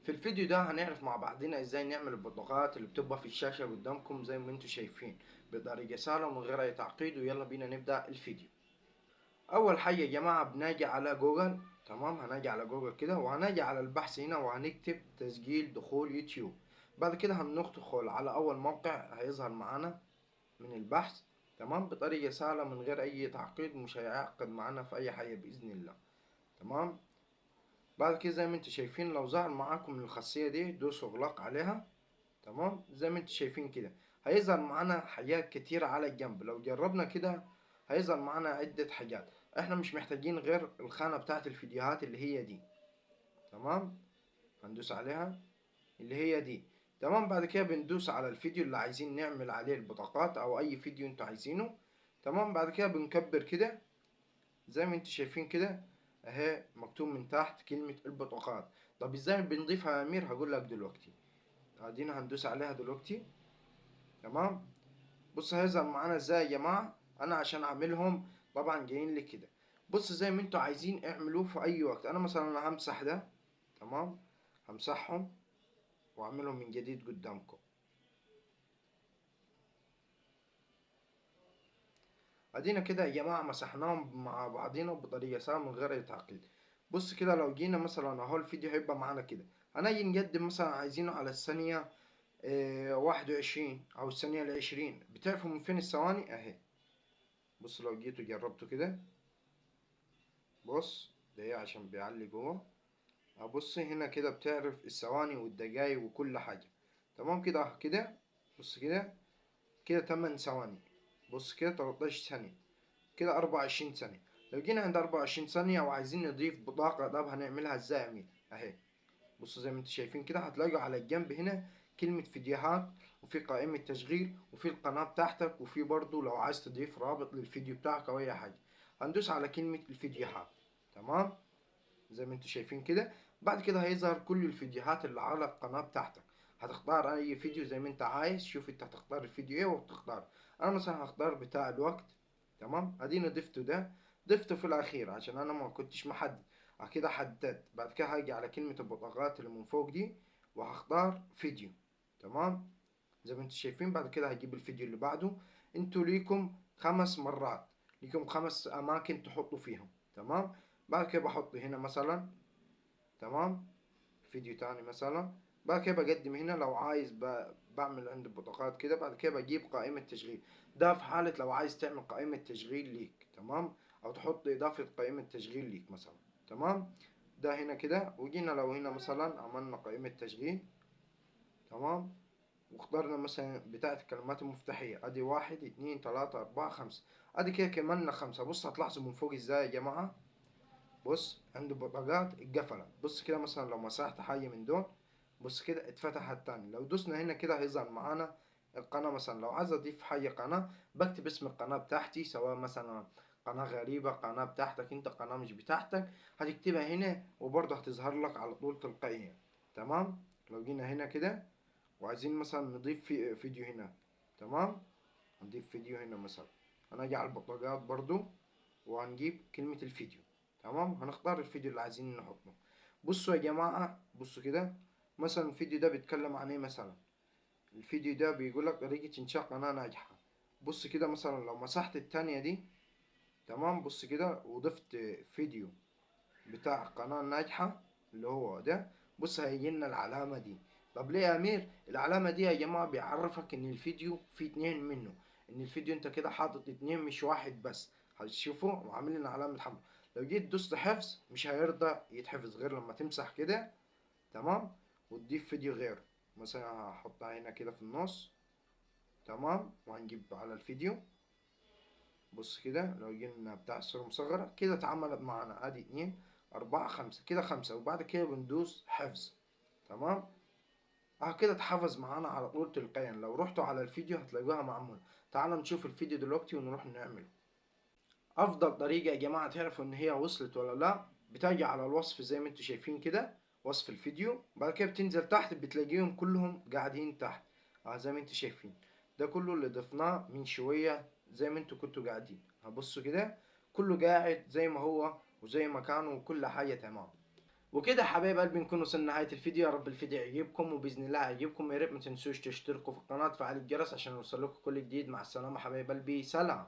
في الفيديو ده هنعرف مع بعضنا ازاي نعمل البطاقات اللي بتبقى في الشاشة قدامكم زي ما انتم شايفين بطريقة سهلة ومن غير اي تعقيد. ويلا بينا نبدأ الفيديو. اول حاجة يا جماعة بناجي على جوجل. تمام، هناجي على جوجل كده وهناجي على البحث هنا وهنكتب تسجيل دخول يوتيوب. بعد كده هندخل على اول موقع هيظهر معانا من البحث. تمام، بطريقة سهلة من غير اي تعقيد، مش هيعقد معانا في اي حاجة بإذن الله. تمام. بعد كده زي ما انتم شايفين لو ظهر معاكم الخاصية دي دوسوا اغلاق عليها. تمام، زي ما انتم شايفين كده هيظهر معانا حاجات كتيرة على الجنب. لو جربنا كده هيظهر معانا عدة حاجات. احنا مش محتاجين غير الخانة بتاعت الفيديوهات اللي هي دي. تمام، هندوس عليها اللي هي دي. تمام، بعد كده بندوس على الفيديو اللي عايزين نعمل عليه البطاقات او اي فيديو انتوا عايزينه. تمام، بعد كده بنكبر كده زي ما انتوا شايفين كده اهي مكتوب من تحت كلمة البطاقات. طب ازاي بنضيفها يا امير؟ هقول لك دلوقتي. ادينا هندوس عليها دلوقتي. تمام، بص هيظهر معانا ازاي يا جماعة. انا عشان اعملهم طبعا جايين لي كده. بص زي ما انتوا عايزين اعملوه في اي وقت. انا مثلا همسح ده. تمام، همسحهم واعملهم من جديد قدامكم. ادينا كده يا جماعة مسحناهم مع بعضينا بطريقة سهلة من غير اي تعقيد. بص كده لو جينا مثلا اهو الفيديو هيبقى معانا كده. هنيجي نقدم مثلا عايزينه على الثانية 21 او الثانية ال20. بتعرفوا من فين الثواني اهي. بص لو جيتوا جربتوا كده. بص ده ايه عشان بيعلي جوه. ابص هنا كده بتعرف الثواني والدقايق وكل حاجة. تمام كده كده. بص كده كده 8 ثواني. بص كده 13 ثانية. كده 24 ثانية. لو جينا عند 24 ثانية وعايزين نضيف بطاقة، طب هنعملها ازاي يا امين؟ اهي. بصوا زي ما انتم شايفين كده هتلاقوا على الجنب هنا كلمة فيديوهات، وفي قائمة تشغيل، وفي القناة بتاعتك، وفي برضو لو عايز تضيف رابط للفيديو بتاعك او اي حاجة. هندوس على كلمة الفيديوهات. تمام، زي ما انتم شايفين كده. بعد كده هيظهر كل الفيديوهات اللي على القناة بتاعتك. هتختار اي فيديو زي ما انت عايز. شوف انت هتختار الفيديو ايه وتختار. انا مثلا هختار بتاع الوقت. تمام، اديني ضفته ده. ضفته في الاخير عشان انا ما كنتش محدد. كده حددت. بعد كده هاجي على كلمة البطاقات اللي من فوق دي وهختار فيديو. تمام، زي ما انتم شايفين. بعد كده هجيب الفيديو اللي بعده. انتوا ليكم 5 مرات. ليكم 5 اماكن تحطوا فيهم. تمام، بعد كده بحط هنا مثلا. تمام، فيديو تاني مثلا. بعد كده بقدم هنا لو عايز بعمل عند البطاقات كده. بعد كده بجيب قائمة تشغيل. ده في حالة لو عايز تعمل قائمة تشغيل ليك. تمام، او تحط اضافة قائمة تشغيل ليك مثلا. تمام، ده هنا كده. وجينا لو هنا مثلا عملنا قائمة تشغيل. تمام، واخترنا مثلا بتاعة الكلمات المفتاحية. ادي 1 2 3 4 5. ادي كده كملنا 5. بص هتلاحظوا من فوق ازاي يا جماعة. بص عند البطاقات اتقفلت. بص كده مثلا لو مسحت حاجة من دول. بص كده اتفتحت تاني. لو دوسنا هنا كده هيظهر معانا القناة. مثلا لو عايز اضيف حاجة قناة بكتب اسم القناة بتاعتي، سواء مثلا قناة غريبة، قناة بتاعتك انت، قناة مش بتاعتك، هتكتبها هنا وبرضه هتظهر لك على طول تلقائيا. تمام، لو جينا هنا كده وعايزين مثلا نضيف فيديو هنا. تمام، هنضيف فيديو هنا مثلا. هنجي على البطاقات برضو وهنجيب كلمة الفيديو. تمام، هنختار الفيديو اللي عايزين نحطه. بصوا يا جماعة، بصوا كده. مثلا الفيديو ده بيتكلم عن ايه مثلا. الفيديو ده بيقولك طريقة انشاء قناة ناجحة. بص كده مثلا لو مسحت التانية دي. تمام، بص كده وضفت فيديو بتاع قناة ناجحة اللي هو ده. بص هيجيلنا العلامة دي. طب ليه يا أمير؟ العلامة دي يا جماعة بيعرفك إن الفيديو فيه 2 منه. إن الفيديو أنت كده حاطط 2 مش واحد بس. هتشوفوا وعاملين علامة حمراء. لو جيت دوست حفظ مش هيرضى يتحفظ غير لما تمسح كده. تمام، وتضيف فيديو غيره. مثلا هحطها هنا كده في النص. تمام، وهنجيب على الفيديو. بص كده لو جينا بتاع الصورة المصغرة كده اتعملت معانا. ادي 2 4 5 كده 5. وبعد كده بندوس حفظ. تمام، كده اتحفظ معانا على طول تلقائيا. لو رحتوا على الفيديو هتلاقوها معمولة. تعالوا نشوف الفيديو دلوقتي ونروح نعمله. افضل طريقة يا جماعة تعرفوا ان هي وصلت ولا لا، بتجي على الوصف زي ما انتوا شايفين كده. وصف الفيديو. بعد كده بتنزل تحت بتلاقيهم كلهم قاعدين تحت. زي ما انتوا شايفين. ده كله اللي ضفناه من شوية زي ما انتوا كنتوا قاعدين. هبصوا كده كله قاعد زي ما هو وزي ما كانوا وكل حاجة تمام. وكده يا حبايب قلبي نكون وصلنا لنهاية الفيديو. يا رب الفيديو يعجبكم، وبإذن الله يعجبكم. يا ريت ما تنسوش تشتركوا في القناة، وتفعلوا الجرس عشان يوصل لكم كل جديد. مع السلامة حبايب قلبي، سلام.